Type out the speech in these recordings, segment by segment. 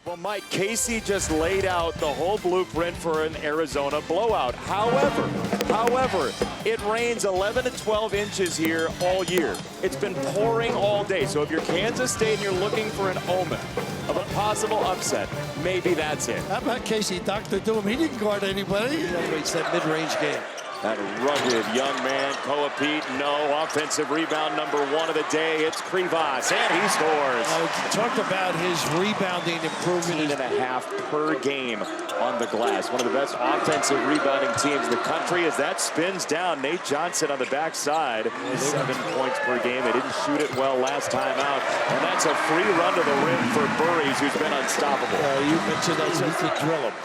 Well, Mike, Casey just laid out the whole blueprint for an Arizona blowout. However, it rains 11 to 12 inches here all year. It's been pouring all day. So if you're Kansas State and you're looking for an omen of a possible upset, maybe that's it. How about Casey Dr. Doom? He didn't guard anybody. It's that mid-range game. That rugged young man, Koa Pete, no offensive rebound number 1 of the day. It's Krivas, and he scores. Talked about his rebounding improvement. 18.5 per game on the glass. One of the best offensive rebounding teams in the country as that spins down. Nate Johnson on the backside. 7 points per game. They didn't shoot it well last time out. And that's a free run to the rim for Burries, who's been unstoppable. You mentioned that he could drill him.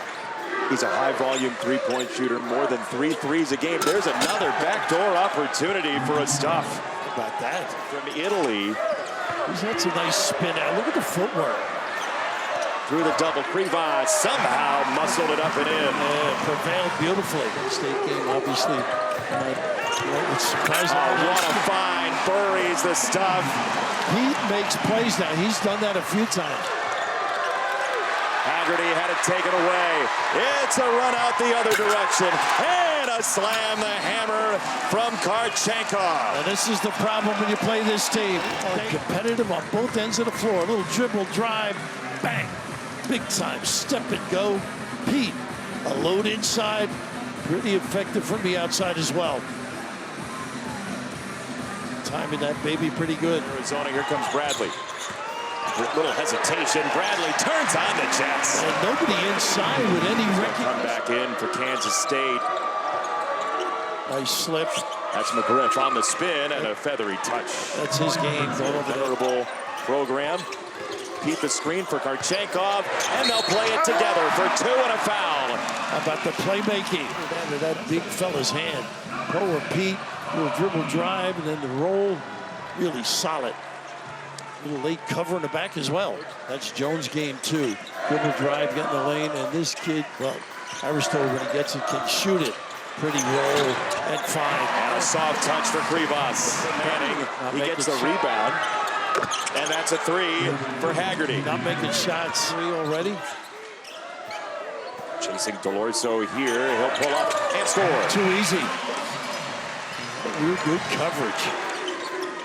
He's a high-volume three-point shooter, more than 3 threes a game. There's another backdoor opportunity for a stuff. How about that? From Italy. He's had some nice spin out. Look at the footwork. Through the double, Krivas somehow muscled it up and in. Prevailed beautifully. State game, obviously. It's surprising. What a find. Burries the stuff. He makes plays now. He's done that a few times. Haggerty had it taken away. It's a run out the other direction. And a slam the hammer from Karchenkov. And this is the problem when you play this team. Competitive on both ends of the floor. A little dribble, drive, bang. Big time step and go. Pete, a load inside. Pretty effective from the outside as well. Timing that baby pretty good. Arizona, here comes Bradley. With little hesitation, Bradley turns on the Jets. And nobody inside with any record. Come back in for Kansas State. Nice slip. That's McGriff on the spin and a feathery touch. That's his game. Venerable program. Pete the screen for Karchenkov, and they'll play it together for 2 and a foul. How about the playmaking? Out of that big fella's hand. Koa Pete, little dribble drive, and then the roll. Really solid. Little late cover in the back as well. That's Jones' game too. Dribble drive, get in the lane, and this kid, well, Aristotle, when he gets it, can shoot it. Pretty roll and fine. And a soft touch for Krivas. Manning, he gets the rebound. And that's a 3 for Haggerty. Not making shots. 3 already. Chasing Delorso here. He'll pull up and score. Too easy. Real good coverage.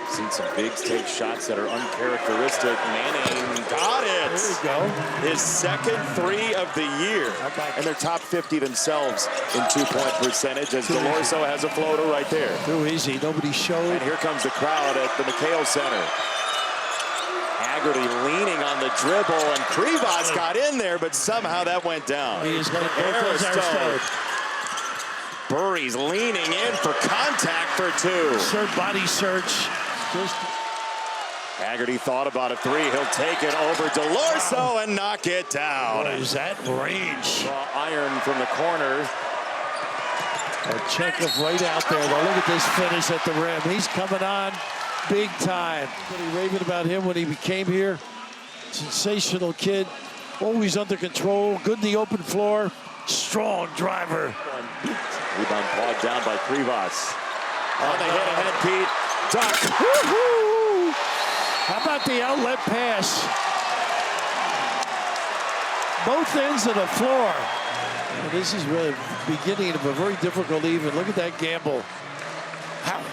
Seen some bigs take shots that are uncharacteristic. Manning got it. There we go. His second 3 of the year. And they're top 50 themselves in 2-point percentage as Delorso has a floater right there. Too easy. Nobody showed. And here comes the crowd at the McHale Center. Haggerty leaning on the dribble, and Krivas got in there, but somehow that went down. He is going to Aristotle. Burries leaning in for contact for 2. Body search. Haggerty thought about a 3. He'll take it over Delorso and knock it down. What is that range? Iron from the corner. Chekhov right out there. Though. Look at this finish at the rim. He's coming on big time. Pretty raving about him when he became here. Sensational kid. Always under control. Good in the open floor. Strong driver. Rebound clawed down by Krivas. On the hit ahead, Pete. Duck. Woo-hoo! How about the outlet pass? Both ends of the floor. Well, this is really the beginning of a very difficult even. Look at that gamble. How?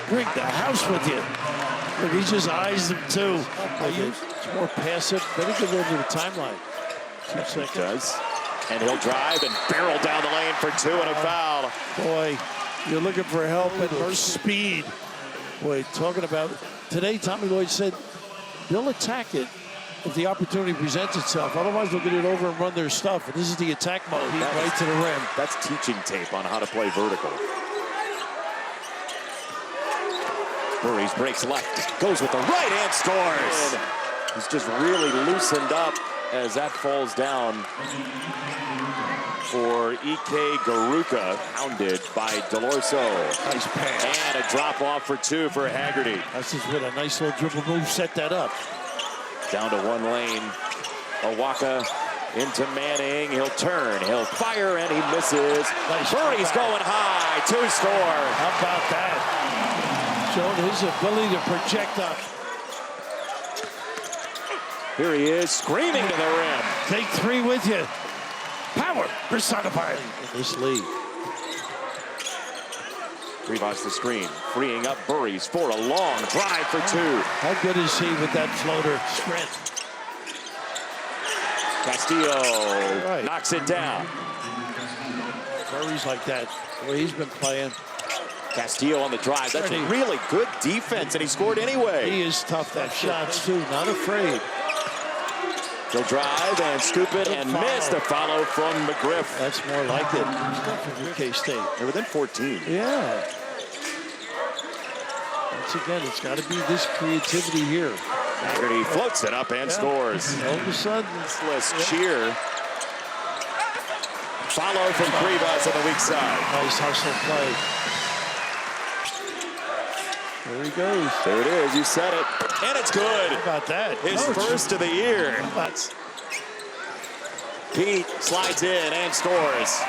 Bring the house with you. Look, he just eyes them too. It's more passive. Better get over the timeline. 2 seconds. Does. And he'll drive and barrel down the lane for 2 and a foul. Boy, you're looking for help and her speed. Boy, talking about today, Tommy Lloyd said they'll attack it if the opportunity presents itself. Otherwise, they'll get it over and run their stuff. And this is the attack mode. Right to the rim. That's teaching tape on how to play vertical. Burries breaks left, goes with the right and scores. He's just really loosened up as that falls down for Ike Garuka, hounded by Delorso. Nice pass. And a drop off for 2 for Haggerty. That's just with a nice little dribble move, set that up. Down to 1 lane. Owaka into Manning. He'll turn, he'll fire, and he misses. Nice. Burries going high, 2 score. How about that? Showing his ability to project up. Here he is, screaming to the rim. Take three with you. Power personified in this league. Rebounds the screen, freeing up Burries for a long drive for two. How good is he with that floater strength? Castillo knocks it down. Burries like that, the way he's been playing. Castillo on the drive. That's really good defense, and he scored anyway. He is tough, that shots too, not afraid. He'll drive and scoop it and miss the follow from McGriff. That's more like it. Stuff from K-State. They're within 14. Yeah. Once again, it's got to be this creativity here. He floats it up and scores. All of a sudden, cheer. Follow from Krivas on the weak side. Nice hustle play. There he goes. There it is. You said it. And it's good. How about that? His first of the year. That's... Pete slides in and scores.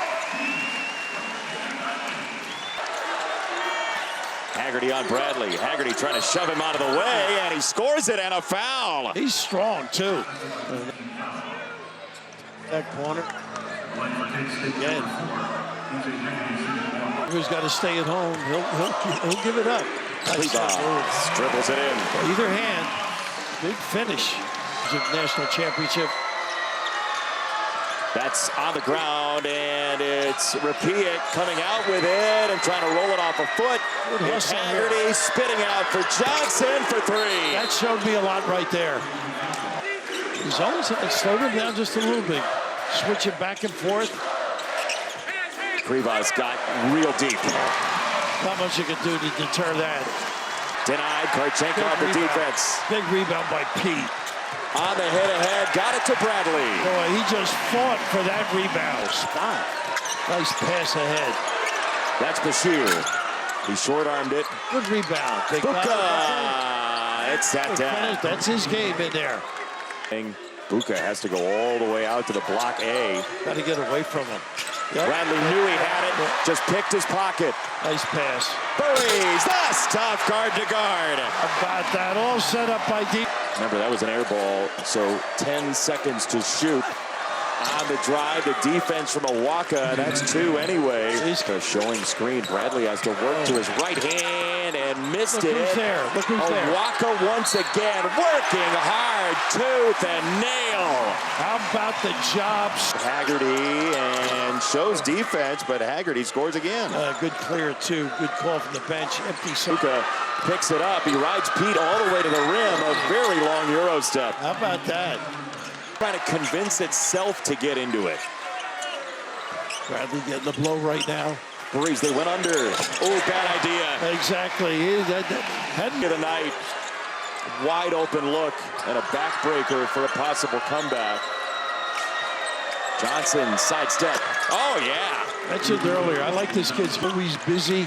Haggerty on Bradley. Haggerty trying to shove him out of the way, and he scores it, and a foul. He's strong, too. That corner. Again. He's got to stay at home. He'll give it up. Dribbles it in. Either hand. Big finish. National championship. That's on the ground, and it's Rapiet coming out with it and trying to roll it off a foot. It's Haggerty spitting out for Johnson for three. That showed me a lot right there. He's always slowed him down just a little bit. Switch it back and forth. Krivas got real deep. Not much you can do to deter that. Denied. Karchenko off the defense. Big rebound by Pete. On the hit ahead, got it to Bradley. Boy, he just fought for that rebound. Stop. Nice pass ahead. That's Bashir. He short-armed it. Good rebound. Buka. It's sat down. That's his game in there. Buka has to go all the way out to the block A. Got to get away from him. Yep. Bradley knew he had it, just picked his pocket. Nice pass. Burries, that's tough guard to guard. About that, all set up by deep. Remember, that was an air ball, so 10 seconds to shoot. On the drive, the defense from Awaka, that's two anyway. Showing screen, Bradley has to work to his right hand and missed it. There. Look who's there. Awaka once again, working hard, tooth and nail. How about the jobs? Haggerty and shows defense, but Haggerty scores again. Good clear, too. Good call from the bench. Empty. Buka picks it up. He rides Pete all the way to the rim. A very long Euro step. How about that? Trying to convince itself to get into it. Bradley getting the blow right now. Burries, they went under. Oh, bad idea. Exactly. Heading to the night. Wide open look and a backbreaker for a possible comeback. Johnson sidestep. Oh, yeah. Mentioned earlier, I like this kid's Burries busy.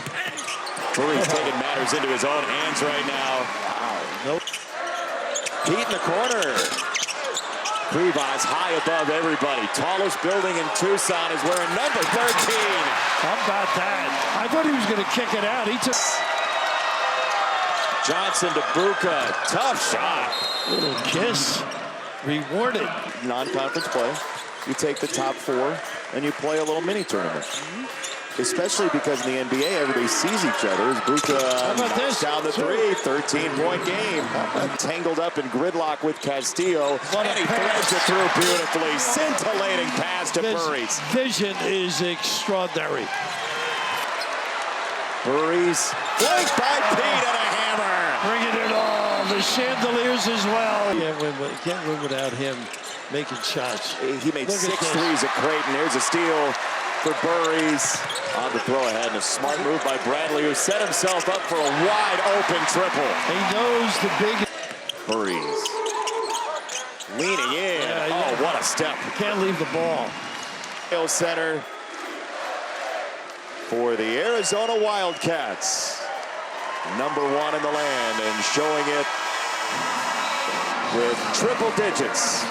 Burries taking matters into his own hands right now. Wow. Nope. Pete in the corner. Krivas high above everybody. Tallest building in Tucson is wearing number 13. How about that? I thought he was going to kick it out. He took Johnson to Buka. Tough shot. Little kiss. Rewarded. Non-conference play. You take the top four and you play a little mini tournament. Especially because in the NBA, everybody sees each other. As Buka knocks down the three, 13-point game. Tangled up in gridlock with Castillo. And he threads it through beautifully. Scintillating pass to Burries. Vision is extraordinary. Burries flanked by Pete and a hammer. Bringing it all. The chandeliers as well. Can't win without him making shots. He made 6 threes at Creighton. There's a steal for Burries on the throw ahead, and a smart move by Bradley, who set himself up for a wide open triple. He knows the big. Burries leaning in. Oh, what a step. Can't leave the ball. Center for the Arizona Wildcats. Number 1 in the land and showing it with triple digits.